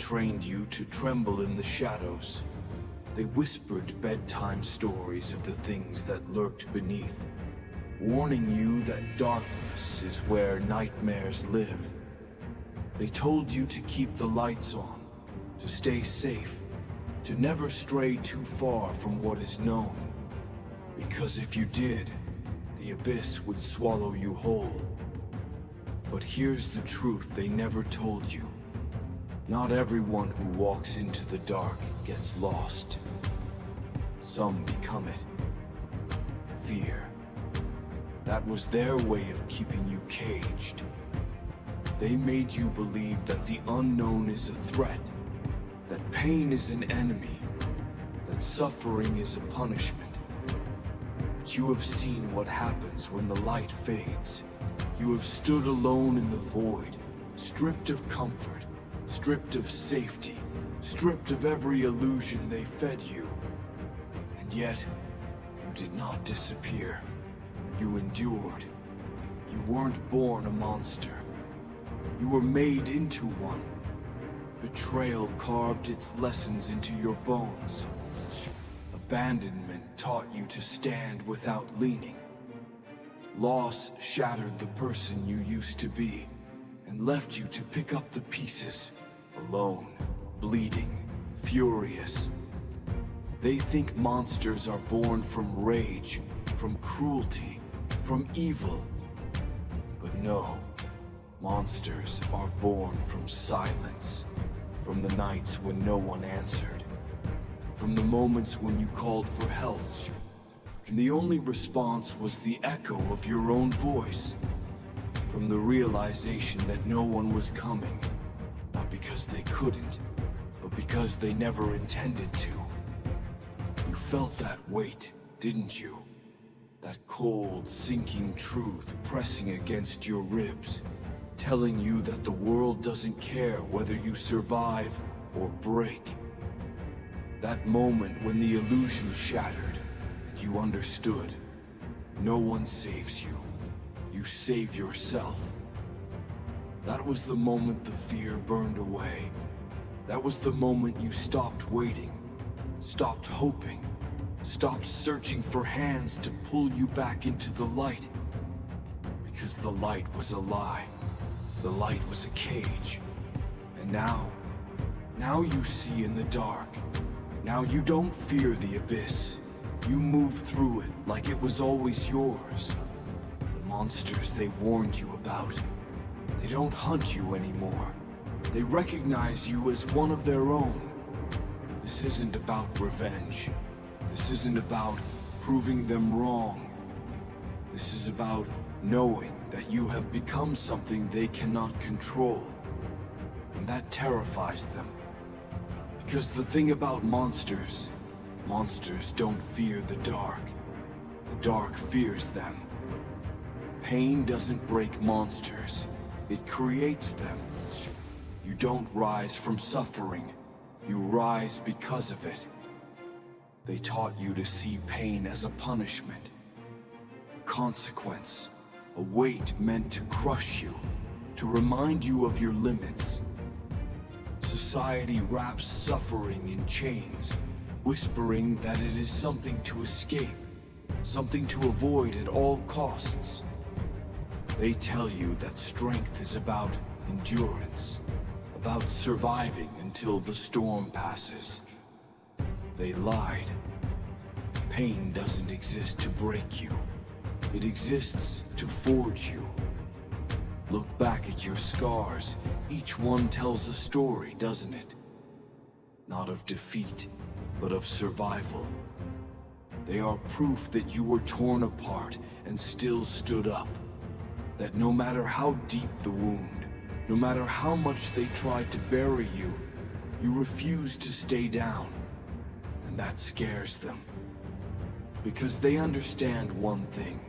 trained you to tremble in the shadows. They whispered bedtime stories of the things that lurked beneath, warning you that darkness is where nightmares live. They told you to keep the lights on, to stay safe, to never stray too far from what is known. Because if you did, the abyss would swallow you whole. But here's the truth they never told you. Not everyone who walks into the dark gets lost. Some become it. Fear. That was their way of keeping you caged. They made you believe that the unknown is a threat, that pain is an enemy, that suffering is a punishment. But you have seen what happens when the light fades. You have stood alone in the void, stripped of comfort, stripped of safety, stripped of every illusion they fed you. And yet, you did not disappear. You endured. You weren't born a monster. You were made into one. Betrayal carved its lessons into your bones. Abandonment taught you to stand without leaning. Loss shattered the person you used to be and left you to pick up the pieces, alone, bleeding, furious. They think monsters are born from rage, from cruelty, from evil. But no, monsters are born from silence, from the nights when no one answered, from the moments when you called for help, and the only response was the echo of your own voice, from the realization that no one was coming, not because they couldn't, but because they never intended to. You felt that weight, didn't you? That cold, sinking truth pressing against your ribs, telling you that the world doesn't care whether you survive or break. That moment when the illusion shattered and you understood. No one saves you. You save yourself. That was the moment the fear burned away. That was the moment you stopped waiting, stopped hoping, stopped searching for hands to pull you back into the light. Because the light was a lie. The light was a cage. And now you see in the dark. Now you don't fear the abyss. You move through it like it was always yours. The monsters they warned you about, they don't hunt you anymore. They recognize you as one of their own. This isn't about revenge. This isn't about proving them wrong. This is about knowing that you have become something they cannot control. And that terrifies them. Because the thing about monsters don't fear the dark. The dark fears them. Pain doesn't break monsters. It creates them. You don't rise from suffering. You rise because of it. They taught you to see pain as a punishment, a consequence, a weight meant to crush you, to remind you of your limits. Society wraps suffering in chains, whispering that it is something to escape, something to avoid at all costs. They tell you that strength is about endurance, about surviving until the storm passes. They lied. Pain doesn't exist to break you. It exists to forge you. Look back at your scars. Each one tells a story, doesn't it? Not of defeat, but of survival. They are proof that you were torn apart and still stood up. That no matter how deep the wound, no matter how much they tried to bury you, you refused to stay down. And that scares them. Because they understand one thing.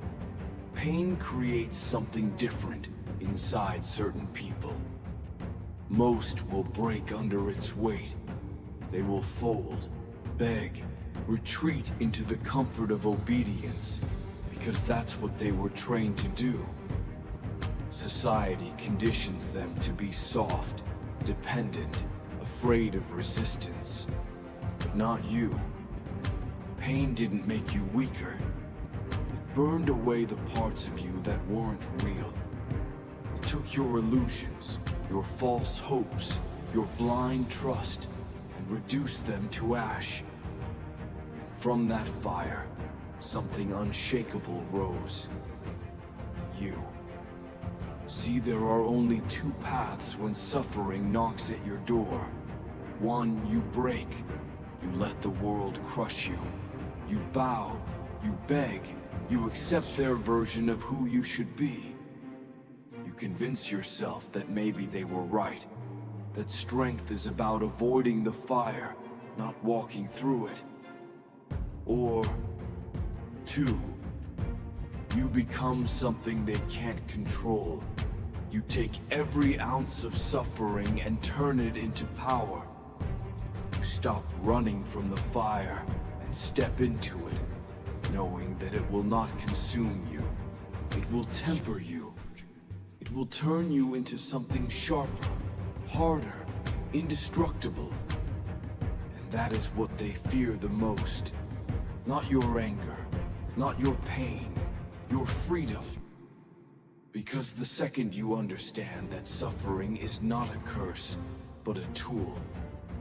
Pain creates something different inside certain people. Most will break under its weight. They will fold, beg, retreat into the comfort of obedience, because that's what they were trained to do. Society conditions them to be soft, dependent, afraid of resistance. But not you. Pain didn't make you weaker. It burned away the parts of you that weren't real. It took your illusions, your false hopes, your blind trust, and reduced them to ash. And from that fire, something unshakable rose. You. See, there are only two paths when suffering knocks at your door. One, you break. You let the world crush you. You bow. You beg. You accept their version of who you should be. You convince yourself that maybe they were right. That strength is about avoiding the fire, not walking through it. Or two, you become something they can't control. You take every ounce of suffering and turn it into power. You stop running from the fire and step into it, knowing that it will not consume you. It will temper you. It will turn you into something sharper, harder, indestructible. And that is what they fear the most. Not your anger, not your pain, your freedom. Because the second you understand that suffering is not a curse, but a tool,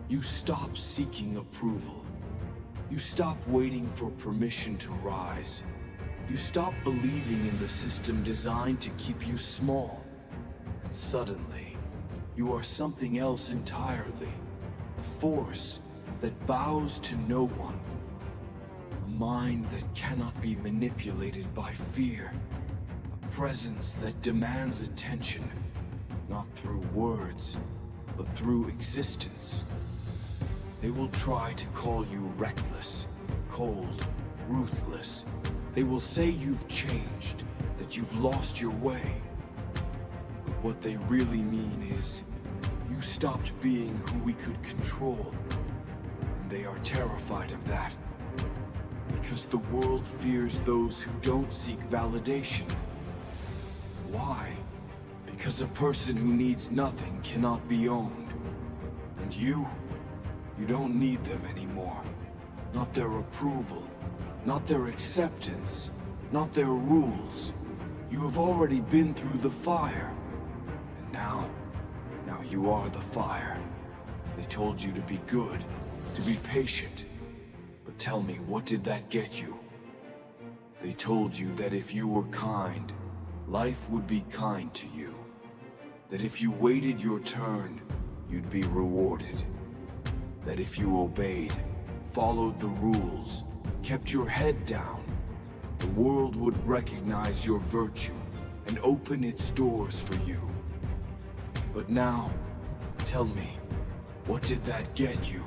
you stop seeking approval. You stop waiting for permission to rise. You stop believing in the system designed to keep you small. And suddenly, you are something else entirely. A force that bows to no one. A mind that cannot be manipulated by fear. A presence that demands attention, not through words, but through existence. They will try to call you reckless, cold, ruthless. They will say you've changed, that you've lost your way. But what they really mean is, you stopped being who we could control. And they are terrified of that. Because the world fears those who don't seek validation. Why? Because a person who needs nothing cannot be owned. And you don't need them anymore. Not their approval, not their acceptance, not their rules. You have already been through the fire. And now you are the fire. They told you to be good, to be patient. But tell me, what did that get you? They told you that if you were kind, life would be kind to you. That if you waited your turn, you'd be rewarded. That if you obeyed, followed the rules, kept your head down, the world would recognize your virtue and open its doors for you. But now, tell me, what did that get you?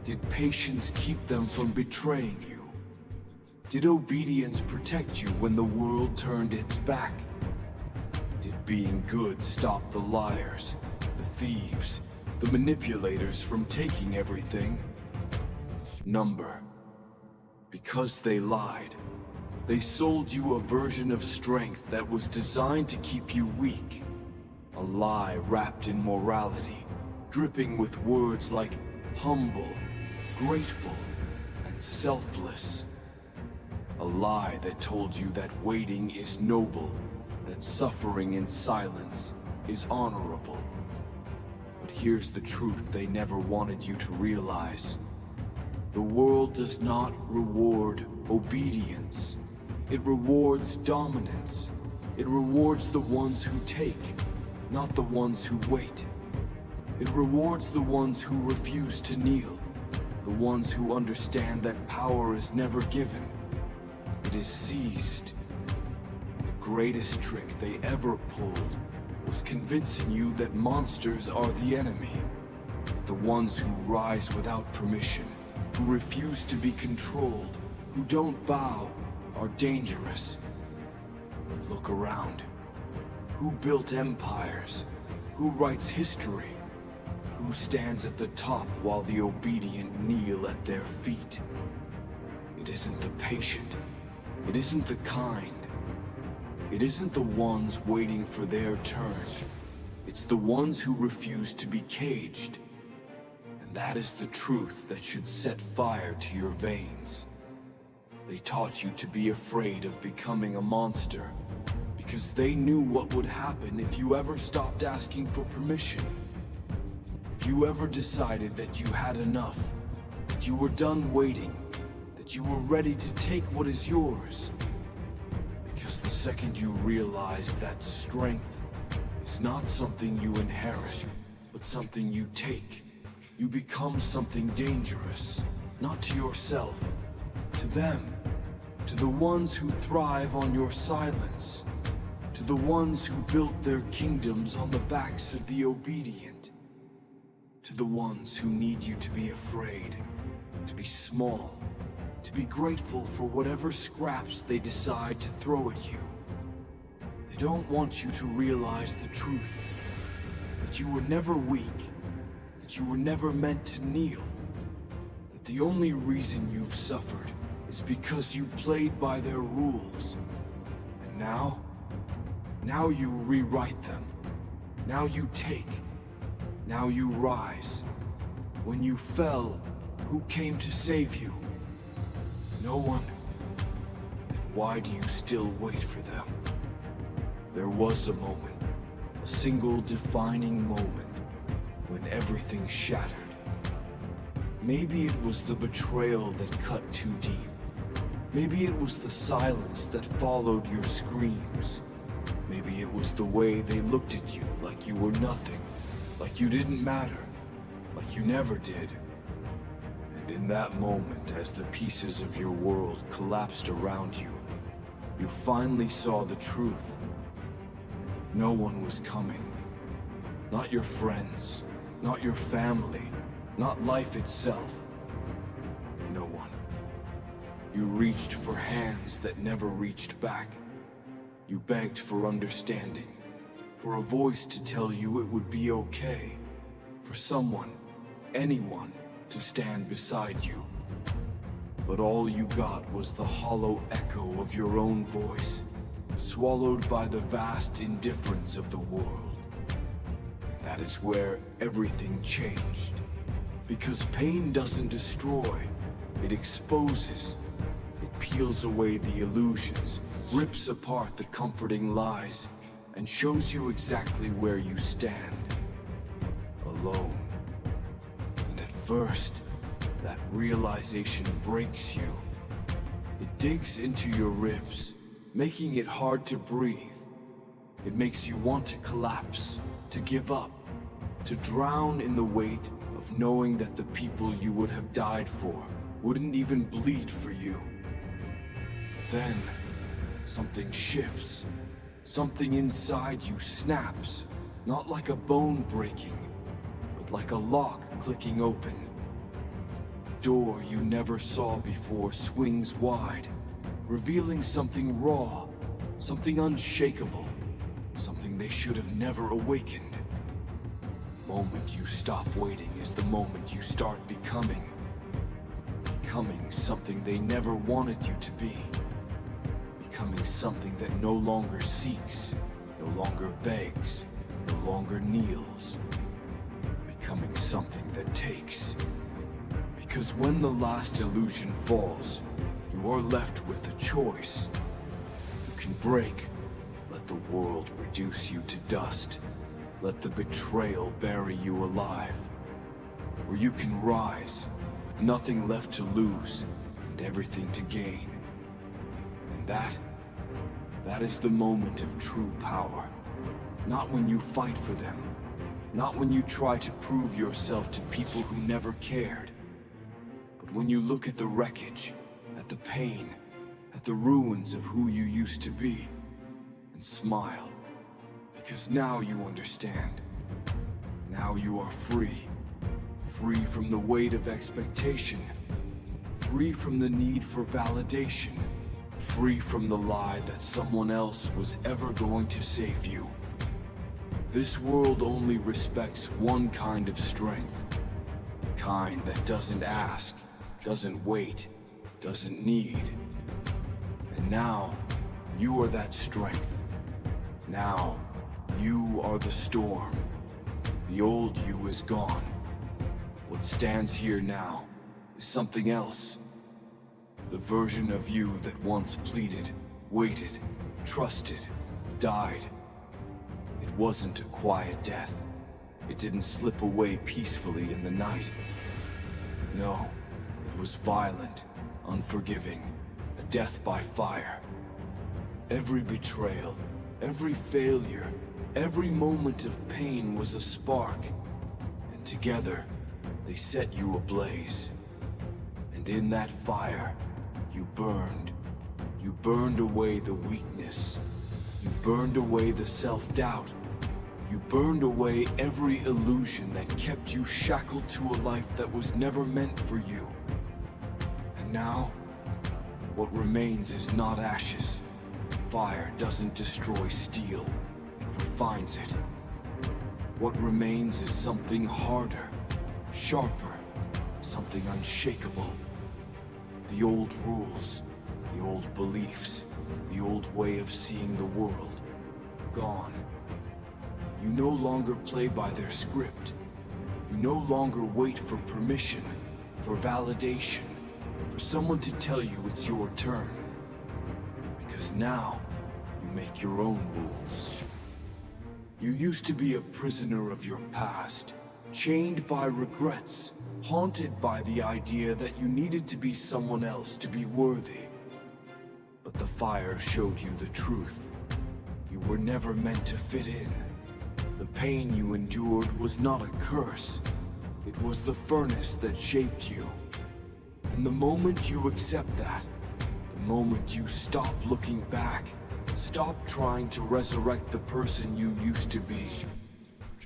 Did patience keep them from betraying you? Did obedience protect you when the world turned its back? Did being good stop the liars, the thieves, the manipulators from taking everything? Number. Because they lied. They sold you a version of strength that was designed to keep you weak. A lie wrapped in morality, dripping with words like humble, grateful, and selfless. A lie that told you that waiting is noble, that suffering in silence is honorable. But here's the truth they never wanted you to realize. The world does not reward obedience. It rewards dominance. It rewards the ones who take, not the ones who wait. It rewards the ones who refuse to kneel, the ones who understand that power is never given. It is seized. The greatest trick they ever pulled was convincing you that monsters are the enemy. The ones who rise without permission, who refuse to be controlled, who don't bow, are dangerous. But look around. Who built empires? Who writes history? Who stands at the top while the obedient kneel at their feet? It isn't the patient. It isn't the kind. It isn't the ones waiting for their turn. It's the ones who refuse to be caged. That is the truth that should set fire to your veins. They taught you to be afraid of becoming a monster, because they knew what would happen if you ever stopped asking for permission. If you ever decided that you had enough, that you were done waiting, that you were ready to take what is yours. Because the second you realize that strength is not something you inherit, but something you take, you become something dangerous, not to yourself, to them, to the ones who thrive on your silence, to the ones who built their kingdoms on the backs of the obedient, to the ones who need you to be afraid, to be small, to be grateful for whatever scraps they decide to throw at you. They don't want you to realize the truth, that you were never weak, that you were never meant to kneel, that the only reason you've suffered is because you played by their rules. And now you rewrite them. Now you take. Now you rise. When you fell, who came to save you? No one. Then why do you still wait for them? There was a moment, a single defining moment, when everything shattered. Maybe it was the betrayal that cut too deep. Maybe it was the silence that followed your screams. Maybe it was the way they looked at you like you were nothing, like you didn't matter, like you never did. And in that moment, as the pieces of your world collapsed around you, you finally saw the truth. No one was coming. Not your friends, not your family, not life itself. No one. You reached for hands that never reached back. You begged for understanding, for a voice to tell you it would be okay, for someone, anyone, to stand beside you. But all you got was the hollow echo of your own voice, swallowed by the vast indifference of the world. And that is where everything changed. Because pain doesn't destroy, it exposes. It peels away the illusions, rips apart the comforting lies, and shows you exactly where you stand. Alone. And at first, that realization breaks you. It digs into your ribs, making it hard to breathe. It makes you want to collapse, to give up, to drown in the weight of knowing that the people you would have died for wouldn't even bleed for you. Then, something shifts. Something inside you snaps, not like a bone breaking, but like a lock clicking open. A door you never saw before swings wide, revealing something raw, something unshakable, something they should have never awakened. The moment you stop waiting is the moment you start becoming something they never wanted you to be. Becoming something that no longer seeks, no longer begs, no longer kneels. Becoming something that takes. Because when the last illusion falls, you are left with a choice. You can break, let the world reduce you to dust, let the betrayal bury you alive. Or you can rise, with nothing left to lose and everything to gain. And that is the moment of true power. Not when you fight for them. Not when you try to prove yourself to people who never cared. But when you look at the wreckage, at the pain, at the ruins of who you used to be, and smile. Because now you understand. Now you are free. Free from the weight of expectation. Free from the need for validation. Free from the lie that someone else was ever going to save you. This world only respects one kind of strength. The kind that doesn't ask, doesn't wait, doesn't need. And now, you are that strength. Now, you are the storm. The old you is gone. What stands here now is something else. The version of you that once pleaded, waited, trusted, died. It wasn't a quiet death. It didn't slip away peacefully in the night. No, it was violent, unforgiving, a death by fire. Every betrayal, every failure, every moment of pain was a spark, and together they set you ablaze. And in that fire, you burned. You burned away the weakness. You burned away the self-doubt. You burned away every illusion that kept you shackled to a life that was never meant for you. And now, what remains is not ashes. Fire doesn't destroy steel, it refines it. What remains is something harder, sharper, something unshakable. The old rules, the old beliefs, the old way of seeing the world, gone. You no longer play by their script. You no longer wait for permission, for validation, for someone to tell you it's your turn. Because now, you make your own rules. You used to be a prisoner of your past, chained by regrets, haunted by the idea that you needed to be someone else to be worthy. But the fire showed you the truth. You were never meant to fit in. The pain you endured was not a curse. It was the furnace that shaped you. And the moment you accept that, the moment you stop looking back, stop trying to resurrect the person you used to be,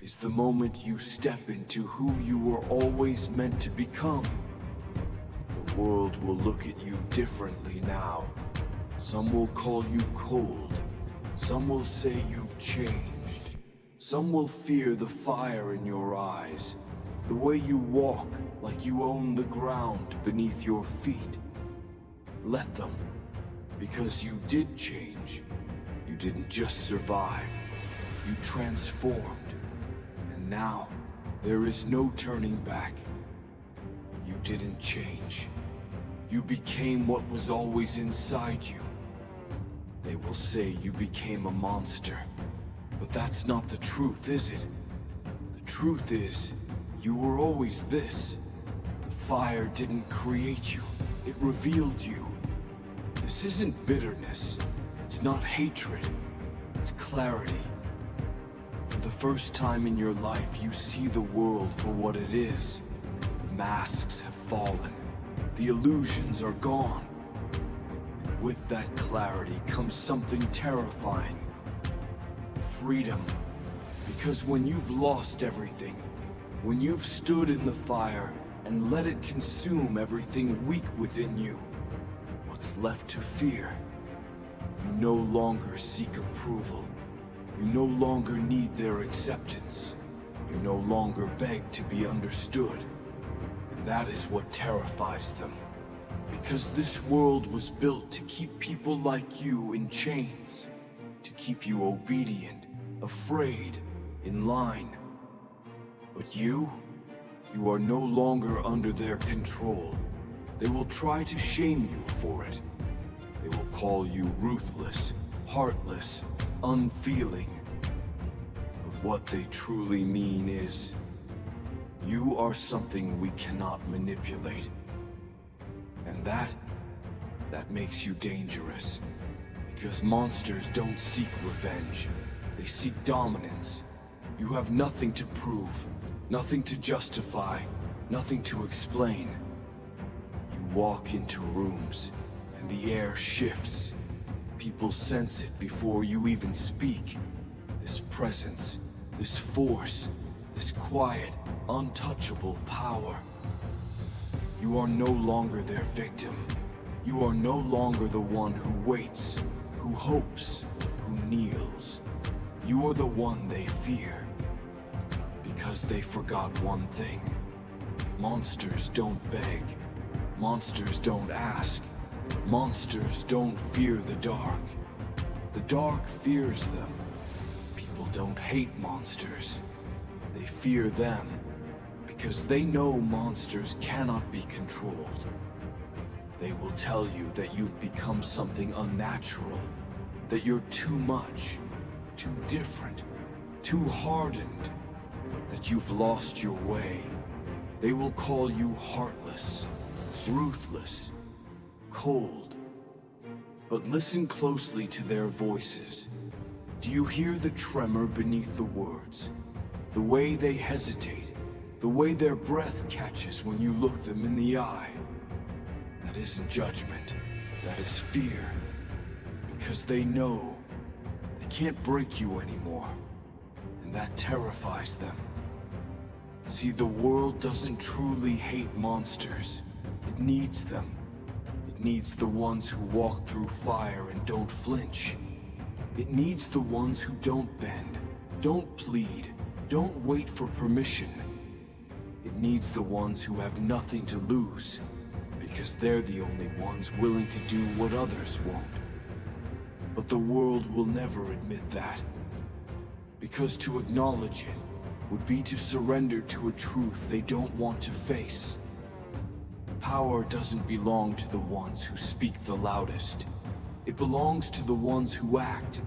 is the moment you step into who you were always meant to become. The world will look at you differently now. Some will call you cold. Some will say you've changed. Some will fear the fire in your eyes, the way you walk like you own the ground beneath your feet. Let them, because you did change. You didn't just survive, you transformed. And now, there is no turning back. You didn't change. You became what was always inside you. They will say you became a monster. But that's not the truth, is it? The truth is, you were always this. The fire didn't create you, it revealed you. This isn't bitterness, it's not hatred, it's clarity. For the first time in your life, you see the world for what it is. The masks have fallen, the illusions are gone. And with that clarity comes something terrifying. Freedom. Because when you've lost everything, when you've stood in the fire and let it consume everything weak within you, what's left to fear? You no longer seek approval. You no longer need their acceptance. You no longer beg to be understood. And that is what terrifies them. Because this world was built to keep people like you in chains, to keep you obedient, afraid, in line. But you are no longer under their control. They will try to shame you for it. They will call you ruthless, heartless, unfeeling. But what they truly mean is, you are something we cannot manipulate. And that makes you dangerous. Because monsters don't seek revenge. They seek dominance. You have nothing to prove, nothing to justify, nothing to explain. You walk into rooms, and the air shifts. People sense it before you even speak. This presence, this force, this quiet, untouchable power. You are no longer their victim. You are no longer the one who waits, who hopes, who kneels. You are the one they fear. Because they forgot one thing. Monsters don't beg. Monsters don't ask. Monsters don't fear the dark. The dark fears them. People don't hate monsters. They fear them Because they know monsters cannot be controlled. They will tell you that you've become something unnatural, that you're too much, too different, too hardened, that you've lost your way. They will call you heartless, ruthless, cold. But listen closely to their voices. Do you hear the tremor beneath the words? The way they hesitate, the way their breath catches when you look them in the eye? That isn't judgment, that is fear. Because they know they can't break you anymore, and that terrifies them. See, the world doesn't truly hate monsters. It needs them. It needs the ones who walk through fire and don't flinch. It needs the ones who don't bend, don't plead, don't wait for permission. It needs the ones who have nothing to lose, because they're the only ones willing to do what others won't. But the world will never admit that, because to acknowledge it would be to surrender to a truth they don't want to face. Power doesn't belong to the ones who speak the loudest. It belongs to the ones who act.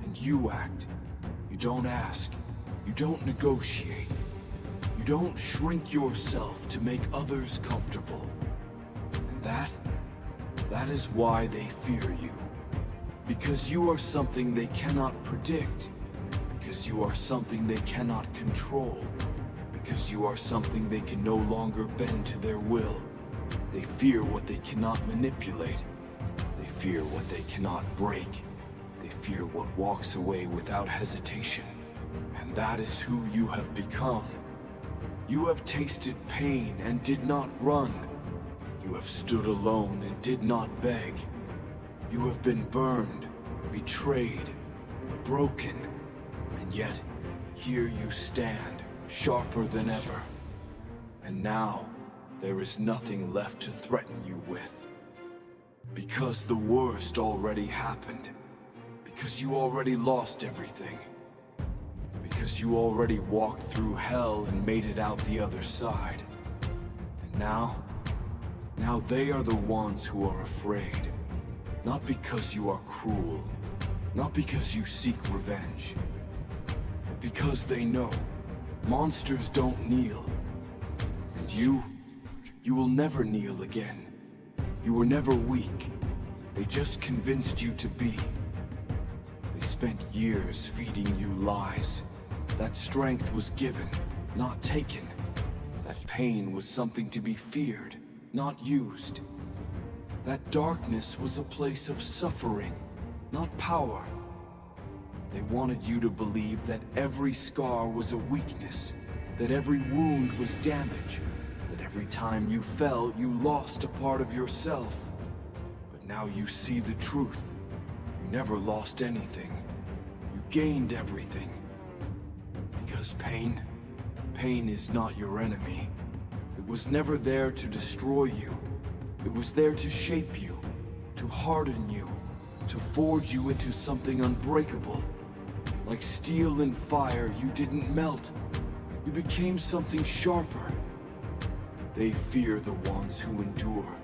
And you act. You don't ask. You don't negotiate. You don't shrink yourself to make others comfortable. And that is why they fear you. Because you are something they cannot predict. Because you are something they cannot control. Because you are something they can no longer bend to their will. They fear what they cannot manipulate. They fear what they cannot break. They fear what walks away without hesitation. And that is who you have become. You have tasted pain and did not run. You have stood alone and did not beg. You have been burned, betrayed, broken, and yet here you stand, sharper than ever. And now, there is nothing left to threaten you with. Because the worst already happened. Because you already lost everything. Because you already walked through hell and made it out the other side. And now they are the ones who are afraid. Not because you are cruel. Not because you seek revenge. But because they know monsters don't kneel. And you will never kneel again. You were never weak. They just convinced you to be. They spent years feeding you lies. That strength was given, not taken. That pain was something to be feared, not used. That darkness was a place of suffering, not power. They wanted you to believe that every scar was a weakness, that every wound was damage. Every time you fell, you lost a part of yourself. But now you see the truth. You never lost anything. You gained everything. Because pain is not your enemy. It was never there to destroy you. It was there to shape you, to harden you, to forge you into something unbreakable. Like steel in fire, you didn't melt. You became something sharper. They fear the ones who endure.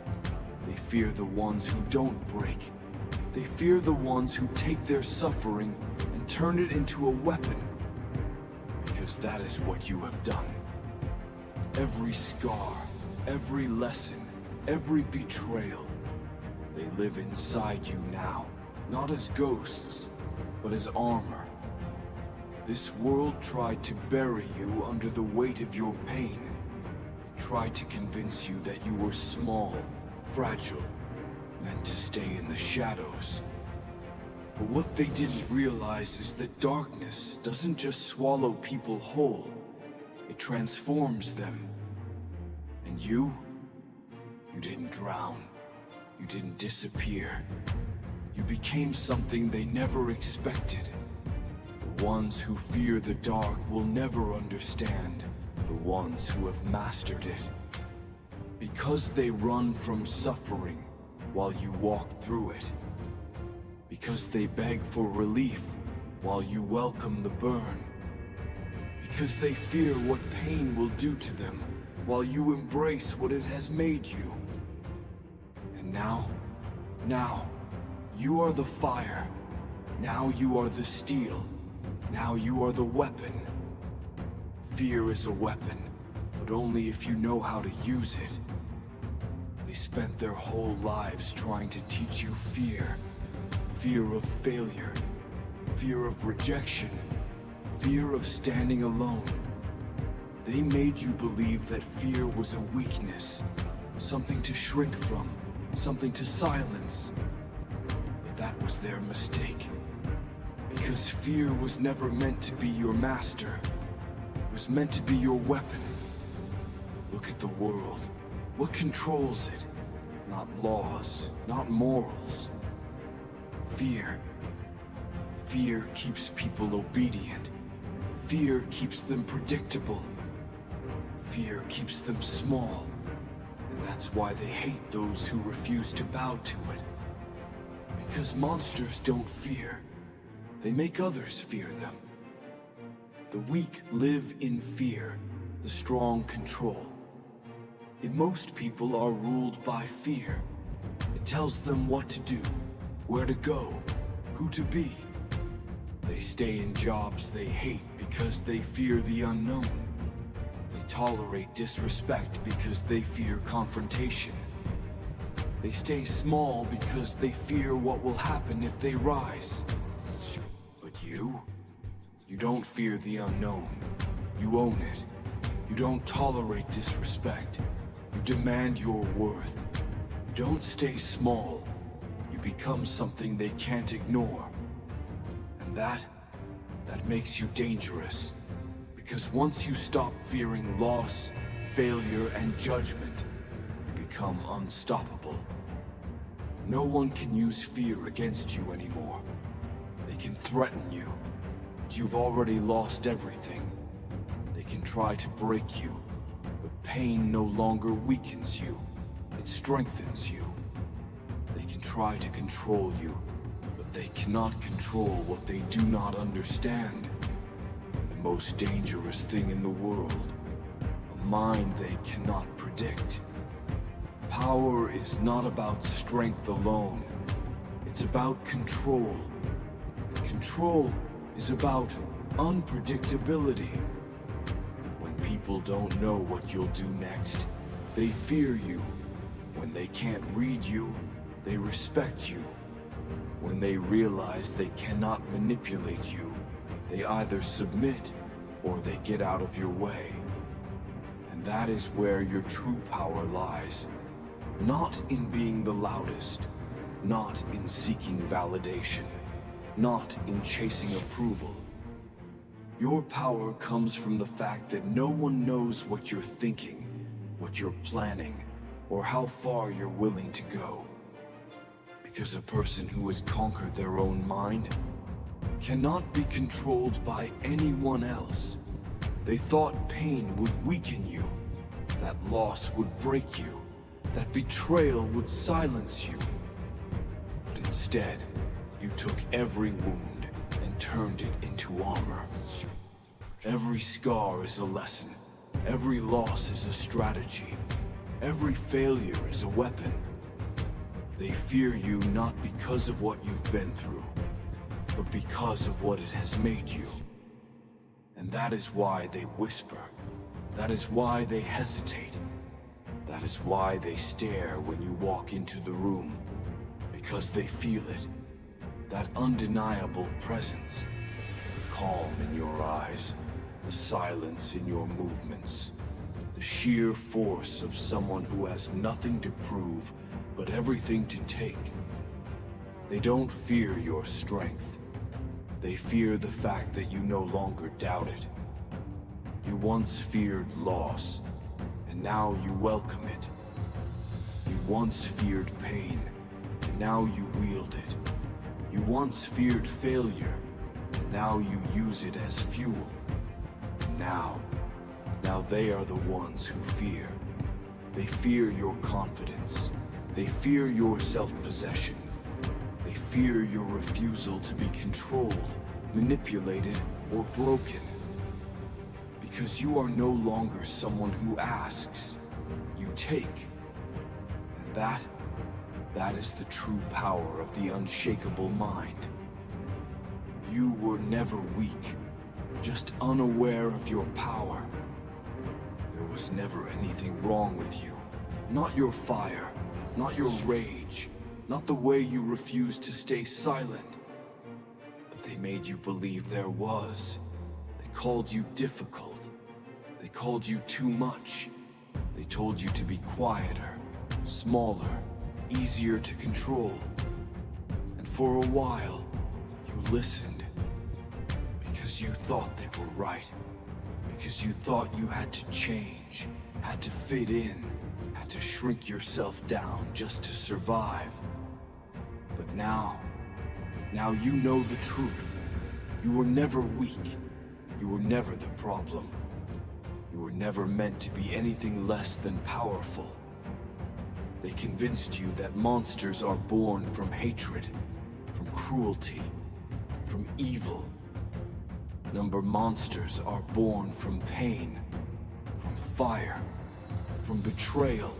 They fear the ones who don't break. They fear the ones who take their suffering and turn it into a weapon. Because that is what you have done. Every scar, every lesson, every betrayal, they live inside you now. Not as ghosts, but as armor. This world tried to bury you under the weight of your pain. Tried to convince you that you were small, fragile, meant to stay in the shadows. But what they didn't realize is that darkness doesn't just swallow people whole, it transforms them. And you didn't drown, you didn't disappear. You became something they never expected. The ones who fear the dark will never understand. The ones who have mastered it. Because they run from suffering while you walk through it. Because they beg for relief while you welcome the burn. Because they fear what pain will do to them, while you embrace what it has made you. And now, you are the fire. Now you are the steel. Now you are the weapon. Fear is a weapon, but only if you know how to use it. They spent their whole lives trying to teach you fear. Fear of failure. Fear of rejection. Fear of standing alone. They made you believe that fear was a weakness. Something to shrink from. Something to silence. But that was their mistake. Because fear was never meant to be your master. It was meant to be your weapon. Look at the world. What controls it? Not laws, not morals. Fear. Fear keeps people obedient. Fear keeps them predictable. Fear keeps them small. And that's why they hate those who refuse to bow to it. Because monsters don't fear. They make others fear them. The weak live in fear. The strong control. And most people are ruled by fear. It tells them what to do, where to go, who to be. They stay in jobs they hate because they fear the unknown. They tolerate disrespect because they fear confrontation. They stay small because they fear what will happen if they rise. But you don't fear the unknown. You own it. You don't tolerate disrespect. You demand your worth. You don't stay small. You become something they can't ignore. And that makes you dangerous. Because once you stop fearing loss, failure, and judgment, you become unstoppable. No one can use fear against you anymore. They can threaten you, but you've already lost everything. They can try to break you, but pain no longer weakens you. It strengthens you. They can try to control you, but they cannot control what they do not understand. And the most dangerous thing in the world, a mind they cannot predict. Power is not about strength alone. It's about control. And control is about unpredictability. When people don't know what you'll do next, they fear you. When they can't read you, they respect you. When they realize they cannot manipulate you, they either submit or they get out of your way. And that is where your true power lies. Not in being the loudest, not in seeking validation, not in chasing approval. Your power comes from the fact that no one knows what you're thinking, what you're planning, or how far you're willing to go. Because a person who has conquered their own mind cannot be controlled by anyone else. They thought pain would weaken you, that loss would break you, that betrayal would silence you. But instead, you took every wound and turned it into armor. Every scar is a lesson. Every loss is a strategy. Every failure is a weapon. They fear you not because of what you've been through, but because of what it has made you. And that is why they whisper. That is why they hesitate. That is why they stare when you walk into the room. Because they feel it. That undeniable presence. The calm in your eyes. The silence in your movements. The sheer force of someone who has nothing to prove, but everything to take. They don't fear your strength. They fear the fact that you no longer doubt it. You once feared loss, and now you welcome it. You once feared pain, and now you wield it. You once feared failure, and now you use it as fuel. And now they are the ones who fear. They fear your confidence. They fear your self-possession. They fear your refusal to be controlled, manipulated, or broken. Because you are no longer someone who asks, you take. And that is the true power of the unshakable mind. You were never weak, just unaware of your power. There was never anything wrong with you. Not your fire, not your rage, not the way you refused to stay silent. But they made you believe there was. They called you difficult. They called you too much. They told you to be quieter, smaller, easier to control. And for a while, you listened. Because you thought they were right. Because you thought you had to change, had to fit in, had to shrink yourself down just to survive. But now you know the truth. You were never weak. You were never the problem. You were never meant to be anything less than powerful. They convinced you that monsters are born from hatred, from cruelty, from evil. Monsters are born from pain, from fire, from betrayal.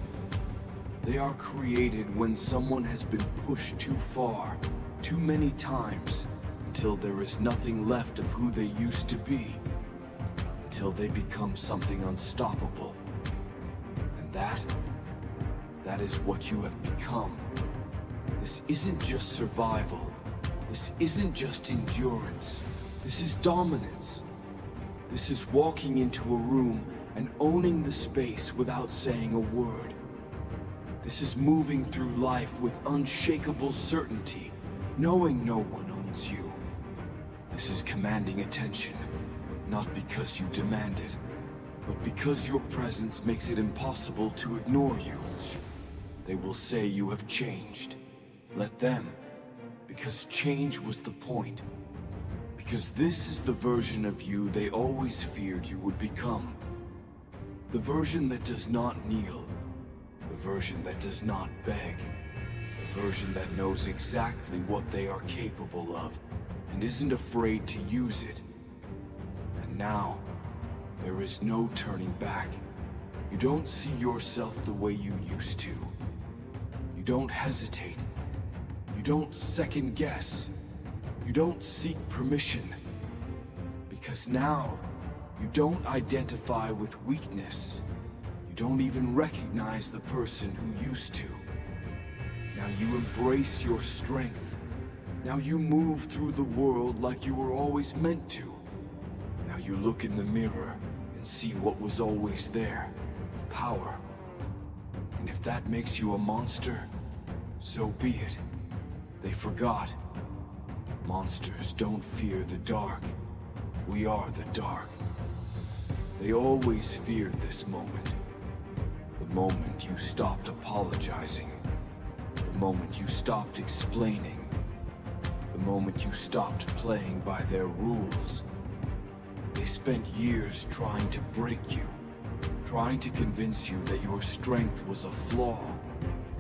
They are created when someone has been pushed too far, too many times, until there is nothing left of who they used to be, until they become something unstoppable. And that is what you have become. This isn't just survival. This isn't just endurance. This is dominance. This is walking into a room and owning the space without saying a word. This is moving through life with unshakable certainty, knowing no one owns you. This is commanding attention, not because you demand it, but because your presence makes it impossible to ignore you. They will say you have changed. Let them, because change was the point. Because this is the version of you they always feared you would become. The version that does not kneel. The version that does not beg. The version that knows exactly what they are capable of and isn't afraid to use it. And now, there is no turning back. You don't see yourself the way you used to. You don't hesitate. You don't second guess. You don't seek permission. Because now, you don't identify with weakness. You don't even recognize the person who used to. Now you embrace your strength. Now you move through the world like you were always meant to. Now you look in the mirror and see what was always there. Power. And if that makes you a monster, so be it. They forgot. Monsters don't fear the dark. We are the dark. They always feared this moment. The moment you stopped apologizing. The moment you stopped explaining. The moment you stopped playing by their rules. They spent years trying to break you. Trying to convince you that your strength was a flaw.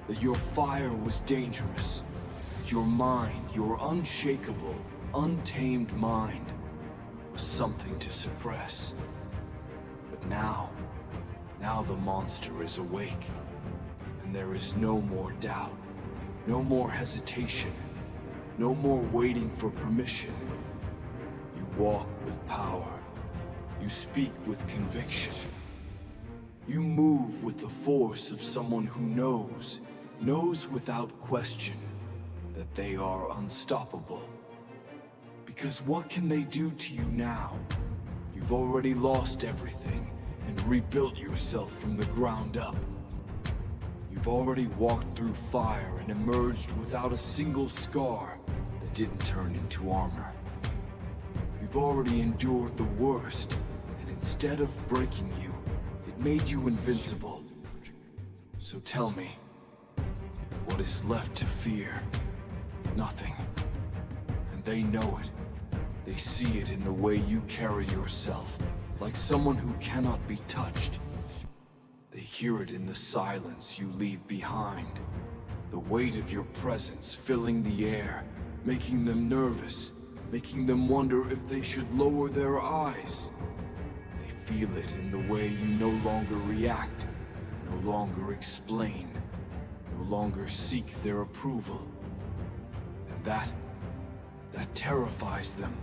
That your fire was dangerous. Your mind, your unshakable, untamed mind, was something to suppress. But now the monster is awake, and there is no more doubt, no more hesitation, no more waiting for permission. You walk with power. You speak with conviction. You move with the force of someone who knows without question, that they are unstoppable. Because what can they do to you now? You've already lost everything and rebuilt yourself from the ground up. You've already walked through fire and emerged without a single scar that didn't turn into armor. You've already endured the worst, and instead of breaking you, it made you invincible. So tell me, what is left to fear? Nothing. And they know it. They see it in the way you carry yourself, like someone who cannot be touched. They hear it in the silence you leave behind, the weight of your presence filling the air, making them nervous, making them wonder if they should lower their eyes. They feel it in the way you no longer react, no longer explain, no longer seek their approval. And that terrifies them.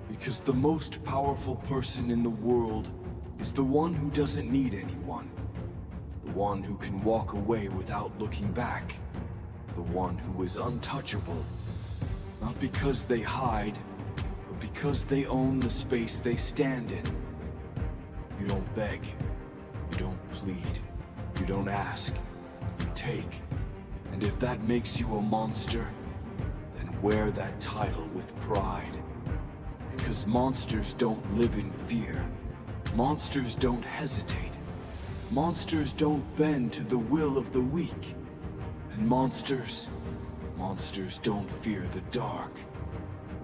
Because the most powerful person in the world is the one who doesn't need anyone. The one who can walk away without looking back. The one who is untouchable. Not because they hide, but because they own the space they stand in. You don't beg. You don't plead. You don't ask. You take. And if that makes you a monster, then wear that title with pride. Because monsters don't live in fear. Monsters don't hesitate. Monsters don't bend to the will of the weak. And monsters don't fear the dark.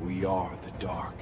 We are the dark.